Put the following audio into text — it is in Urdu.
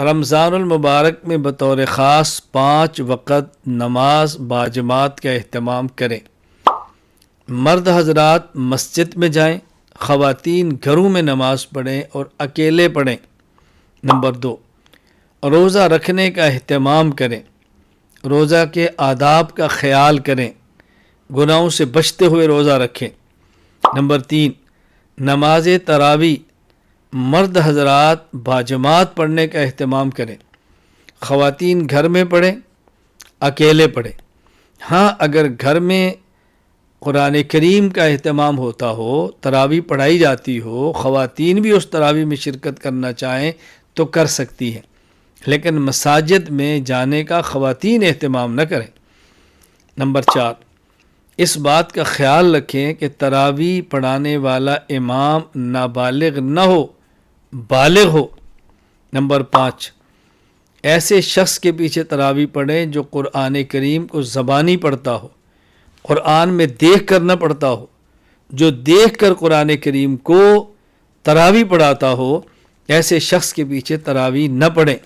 رمضان المبارک میں بطور خاص 5 وقت نماز باجماعت کا اہتمام کریں۔ مرد حضرات مسجد میں جائیں، خواتین گھروں میں نماز پڑھیں اور اکیلے پڑھیں۔ نمبر 2، روزہ رکھنے کا اہتمام کریں، روزہ کے آداب کا خیال کریں، گناہوں سے بچتے ہوئے روزہ رکھیں۔ نمبر 3، نماز تراویح مرد حضرات باجماعت پڑھنے کا اہتمام کریں، خواتین گھر میں پڑھیں، اکیلے پڑھیں۔ ہاں، اگر گھر میں قرآن کریم کا اہتمام ہوتا ہو، تراویح پڑھائی جاتی ہو، خواتین بھی اس تراویح میں شرکت کرنا چاہیں تو کر سکتی ہیں، لیکن مساجد میں جانے کا خواتین اہتمام نہ کریں۔ نمبر 4، اس بات کا خیال رکھیں کہ تراویح پڑھانے والا امام نابالغ نہ ہو، بالغ ہو۔ نمبر 5، ایسے شخص کے پیچھے تراویح پڑھیں جو قرآن کریم کو زبانی پڑھتا ہو، قرآن میں دیکھ کر نہ پڑھتا ہو، جو دیکھ کر قرآن کریم کو تراویح پڑھاتا ہو، ایسے شخص کے پیچھے تراویح نہ پڑھیں۔